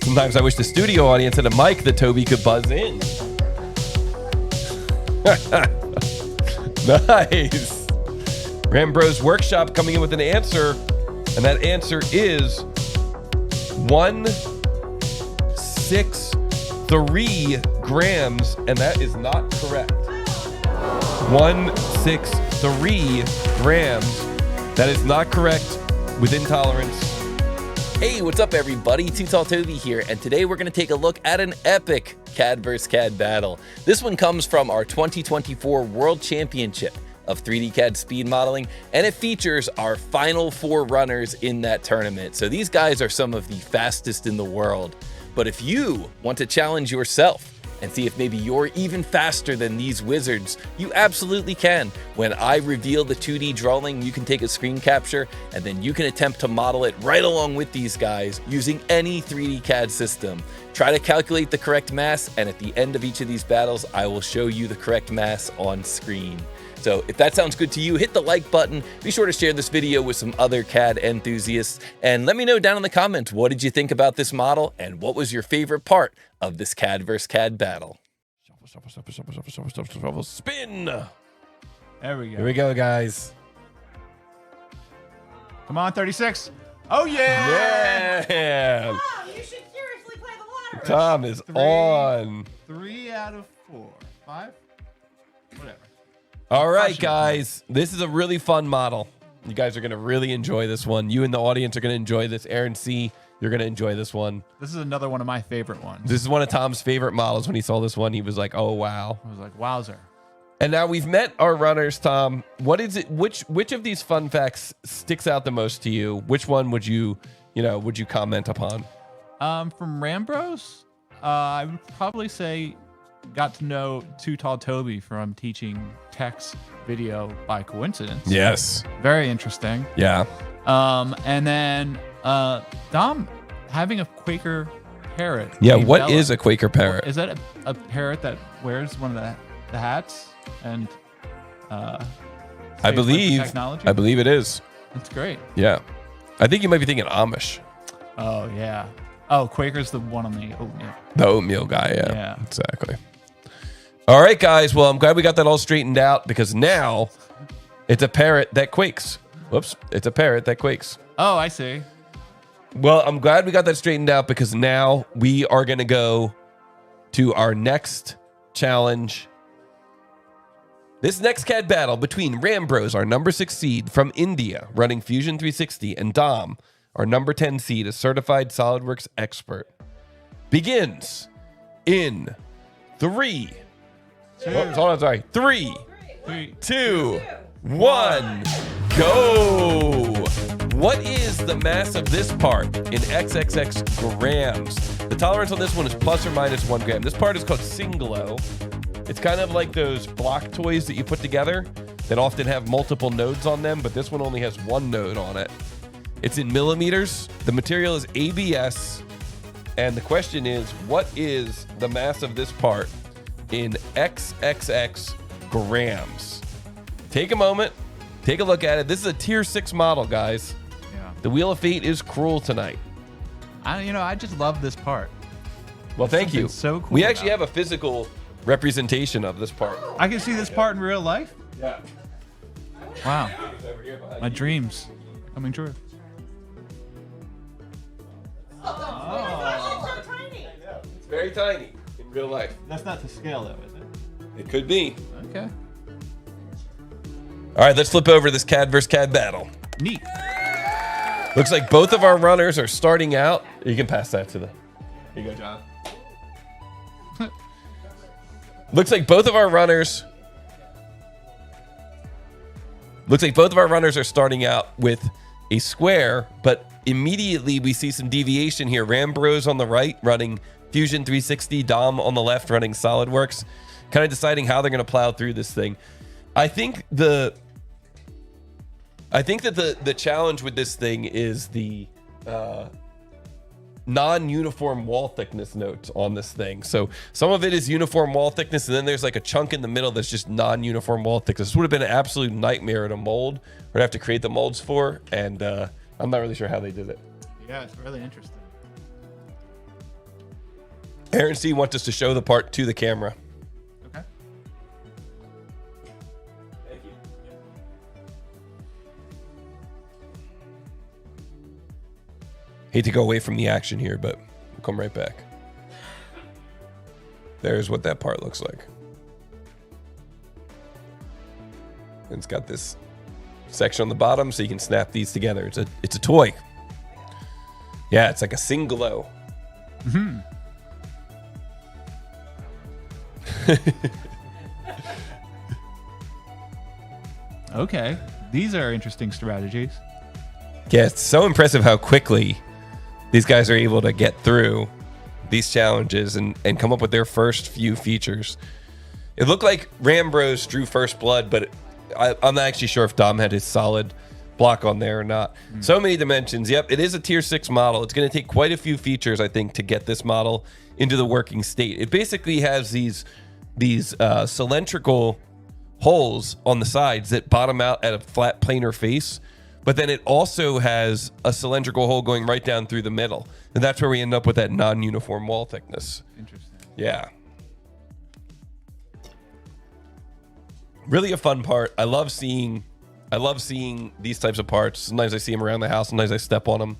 Sometimes I wish the studio audience had a mic that Toby could buzz in. Nice. RamBros Workshop coming in with an answer, and that answer is 163 grams, and that is not correct. 163 grams. That is not correct with intolerance. Hey, what's up everybody? Too Tall Toby here, and today we're going to take a look at an epic CAD vs. CAD battle. This one comes from our 2024 World Championship of 3D CAD speed modeling, and it features our final 4 runners in that tournament. So these guys are some of the fastest in the world. But if you want to challenge yourself and see if maybe you're even faster than these wizards, you absolutely can. When I reveal the 2D drawing, you can take a screen capture and then you can attempt to model it right along with these guys using any 3D CAD system. Try to calculate the correct mass, and at the end of each of these battles, I will show you the correct mass on screen. So if that sounds good to you, hit the like button. Be sure to share this video with some other CAD enthusiasts, and let me know down in the comments, what did you think about this model and what was your favorite part of this CAD vs. CAD battle? Spin. There we go. Here we go, guys. Come on, 36. Oh, yeah. Yeah. Mom, you should seriously play the lottery. Tom is on. 3 out of 4. 5? Whatever. All right, guys. This is a really fun model. You guys are going to really enjoy this one. You and the audience are going to enjoy this. Aaron C., you're going to enjoy this one. This is another one of my favorite ones. This is one of Tom's favorite models. When he saw this one, he was like, oh, wow. I was like, wowzer. And now we've met our runners, Tom. What is it? Which of these fun facts sticks out the most to you? Which one would you comment upon? From RamBros, I would probably say got to know Too Tall Toby from teaching text video by coincidence. Yes. Very interesting. Yeah. And then Dom having a Quaker parrot. Yeah. named What Bella. is a Quaker parrot? Is that a parrot that wears one of the hats and I saves believe. technology? I believe it is. That's great. Yeah. I think you might be thinking Amish. Oh yeah. Oh, Quaker's the one on the oatmeal. The oatmeal guy. Yeah. Yeah. Exactly. All right, guys. Well, I'm glad we got that all straightened out, because now it's a parrot that quakes. Whoops. It's a parrot that quakes. Oh, I see. Well, I'm glad we got that straightened out, because now we are going to go to our next challenge. This next CAD battle between RamBros, our number 6 seed from India, running Fusion 360, and Dom, our number 10 seed, a certified SolidWorks expert, begins in 3. Hold on, sorry. 3, 2, 1, go. What is the mass of this part in XXX grams? The tolerance on this one is plus or minus 1 gram. This part is called Singlo. It's kind of like those block toys that you put together that often have multiple nodes on them, but this one only has 1 node on it. It's in millimeters. The material is ABS. And the question is, what is the mass of this part in XXX grams? Take a moment. Take a look at it. This is a tier 6 model, guys. Yeah. The Wheel of Fate is cruel tonight. I just love this part. Well, thank you. so cool We actually about have a physical representation of this part. I can see this part in real life. Yeah. Wow. My dreams coming true. Oh, it's so tiny. It's very tiny in real life. That's not to scale though, is it? It could be. Okay. All right, let's flip over this CAD versus CAD battle. Neat. Looks like both of our runners are starting out. You can pass that to the... Here you go, John. Looks like both of our runners are starting out with a square, but immediately we see some deviation here. RamBros on the right running Fusion 360, Dom on the left running SolidWorks, kind of deciding how they're going to plow through this thing. I think that the challenge with this thing is the non-uniform wall thickness notes on this thing. So some of it is uniform wall thickness, and then there's like a chunk in the middle that's just non-uniform wall thickness. This would have been an absolute nightmare to mold. We'd have to create the molds for, and I'm not really sure how they did it. Yeah, it's really interesting. Aaron C wants us to show the part to the camera. Okay. Thank you. Hate to go away from the action here, but we'll come right back. There's what that part looks like. And it's got this section on the bottom so you can snap these together. It's a toy. Yeah, it's like a singlo. Mm-hmm. Okay. These are interesting strategies. Yeah, it's so impressive how quickly these guys are able to get through these challenges and come up with their first few features. It looked like RamBros drew first blood, but I'm not actually sure if Dom had his solid block on there or not. So many dimensions. Yep, it is a tier 6 model. It's going to take quite a few features, I think, to get this model into the working state. It basically has these cylindrical holes on the sides that bottom out at a flat planar face, but then it also has a cylindrical hole going right down through the middle, and that's where we end up with that non-uniform wall thickness. Interesting. Yeah, really a fun part. I love seeing these types of parts. Sometimes I see them around the house, sometimes I step on them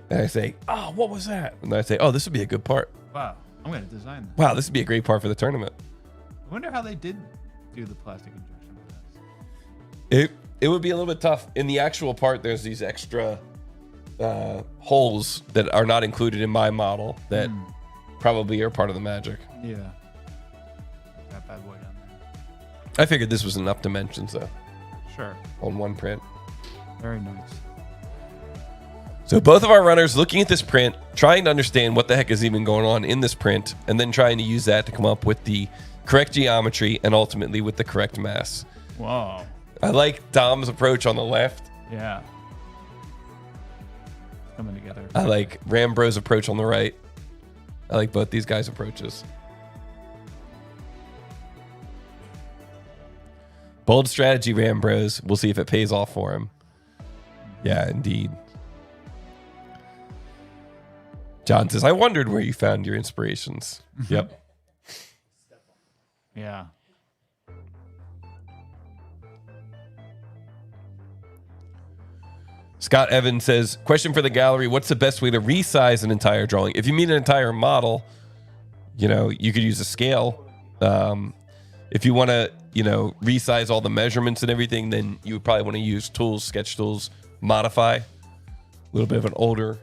and I say, oh, what was that? And then I say, oh, this would be a good part. Wow. I'm going to design that. Wow, this would be a great part for the tournament. I wonder how they did do the plastic injection for this. It would be a little bit tough. In the actual part, there's these extra holes that are not included in my model that probably are part of the magic. Yeah. That bad boy down there. I figured this was enough dimensions, though, Sure. on one print. Very nice. So both of our runners looking at this print, trying to understand what the heck is even going on in this print, and then trying to use that to come up with the correct geometry and ultimately with the correct mass. Wow. I like Dom's approach on the left. Yeah. Coming together. I like RamBros' approach on the right. I like both these guys' approaches. Bold strategy, RamBros. We'll see if it pays off for him. Yeah, indeed. John says, I wondered where you found your inspirations. Yep. Yeah. Scott Evans says, question for the gallery. What's the best way to resize an entire drawing? If you mean an entire model, you could use a scale. If you want to, resize all the measurements and everything, then you would probably want to use tools, sketch tools, modify. A little bit of an older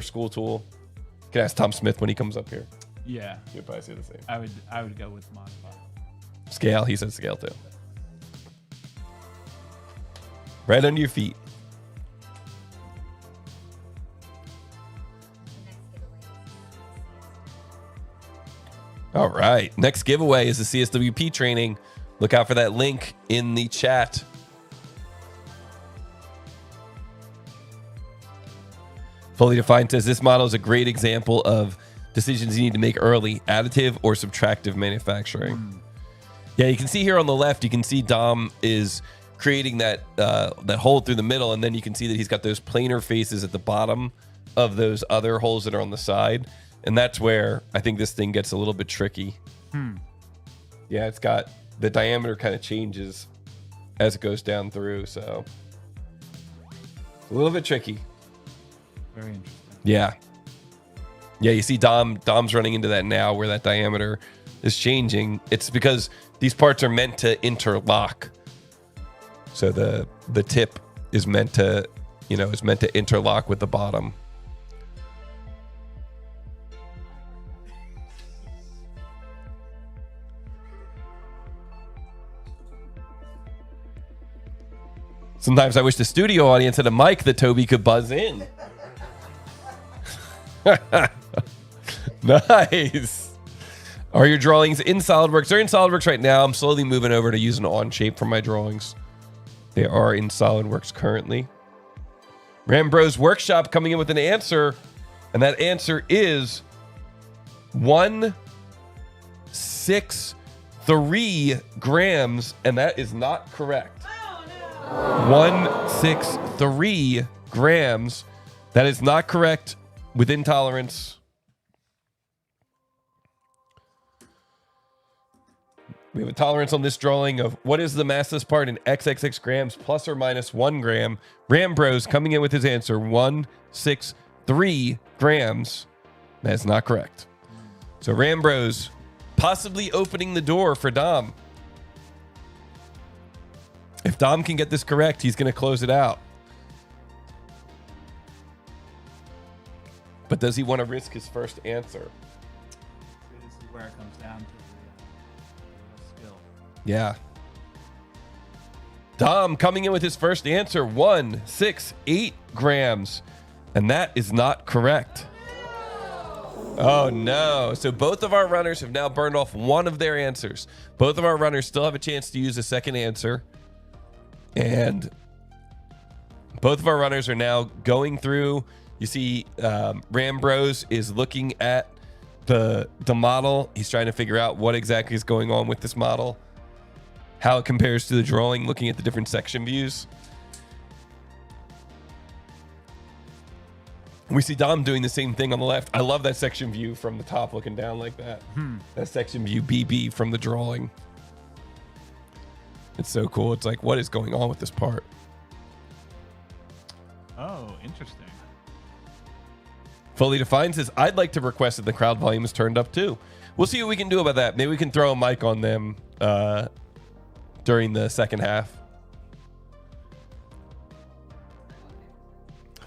school tool. You can ask Tom Smith when he comes up here. Yeah. You'd probably say the same. I would go with modify. Scale, he said scale too. Right under your feet. All right. Next giveaway is the CSWP training. Look out for that link in the chat. Fully Defined says this model is a great example of decisions you need to make early, additive or subtractive manufacturing. Yeah, you can see here on the left, you can see Dom is creating that hole through the middle, and then you can see that he's got those planar faces at the bottom of those other holes that are on the side. And that's where I think this thing gets a little bit tricky. Yeah, it's got the diameter kind of changes as it goes down through, so it's a little bit tricky. Very interesting. Yeah. Yeah, you see Dom's running into that now where that diameter is changing. It's because these parts are meant to interlock. So the tip is meant to interlock with the bottom. Sometimes I wish the studio audience had a mic that Toby could buzz in. Nice. Are your drawings in SolidWorks? They're in SolidWorks right now. I'm slowly moving over to use an Onshape for my drawings. They are in SolidWorks currently. RamBros Workshop coming in with an answer, and that answer is 163 grams, and that is not correct. 163 grams. That is not correct within tolerance. We have a tolerance on this drawing of what is the massless part in XXX grams plus or minus 1 gram. RamBros coming in with his answer 163 grams. That's not correct. So RamBros possibly opening the door for Dom. If Dom can get this correct, he's going to close it out. But does he want to risk his first answer? This is where it comes down to the skill. Yeah. Dom coming in with his first answer, 168 grams. And that is not correct. Oh no. So both of our runners have now burned off one of their answers. Both of our runners still have a chance to use a second answer. And both of our runners are now going through. You see, RamBros is looking at the model. He's trying to figure out what exactly is going on with this model, how it compares to the drawing, looking at the different section views. We see Dom doing the same thing on the left. I love that section view from the top looking down like that. That section view BB from the drawing. It's so cool. It's like, what is going on with this part? Oh, interesting. Fully Defined says, I'd like to request that the crowd volume is turned up too. We'll see what we can do about that. Maybe we can throw a mic on them during the second half.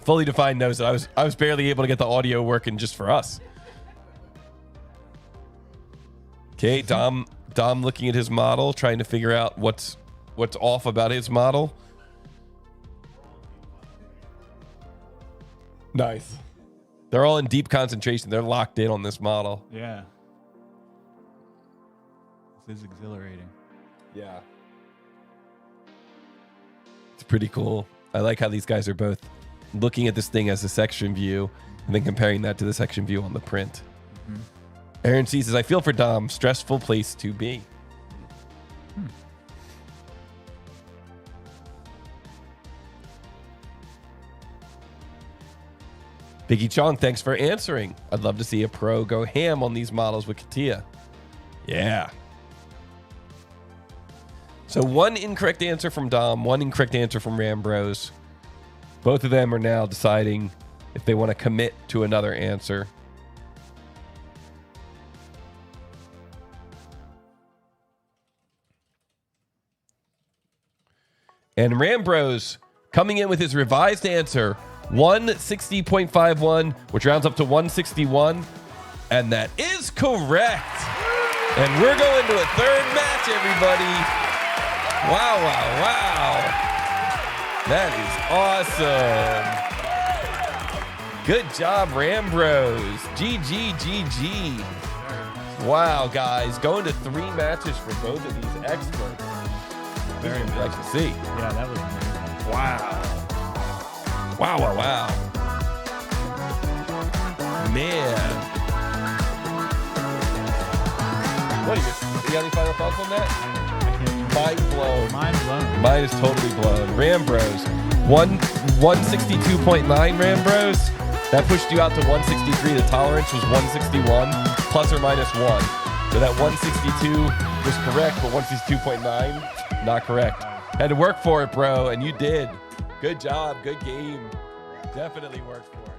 Fully Defined knows that I was barely able to get the audio working just for us. Okay, Dom looking at his model, trying to figure out what's off about his model. Nice. They're all in deep concentration. They're locked in on this model. Yeah. This is exhilarating. Yeah. It's pretty cool. I like how these guys are both looking at this thing as a section view and then comparing that to the section view on the print. Mm-hmm. Aaron C says, I feel for Dom. Stressful place to be. Biggie Chong, thanks for answering. I'd love to see a pro go ham on these models with Katia. Yeah. So one incorrect answer from Dom, one incorrect answer from RamBros. Both of them are now deciding if they want to commit to another answer. And RamBros coming in with his revised answer, 160.51, which rounds up to 161. And that is correct. And we're going to a third match, everybody. Wow, wow, wow. That is awesome. Good job, RamBros. GG, GG. Wow, guys. Going to 3 matches for both of these experts. Very like to see. Yeah, that was amazing. Wow. Wow, wow, wow. Man. What you got any final thoughts on that? Mind blown. Mind blown. Mine is totally blown. RamBros. 162.9 RamBros. That pushed you out to 163. The tolerance was 161 plus or minus 1. So that 162 was correct, but 162.9, not correct. Had to work for it, bro, and you did. Good job. Good game. Definitely worked for it.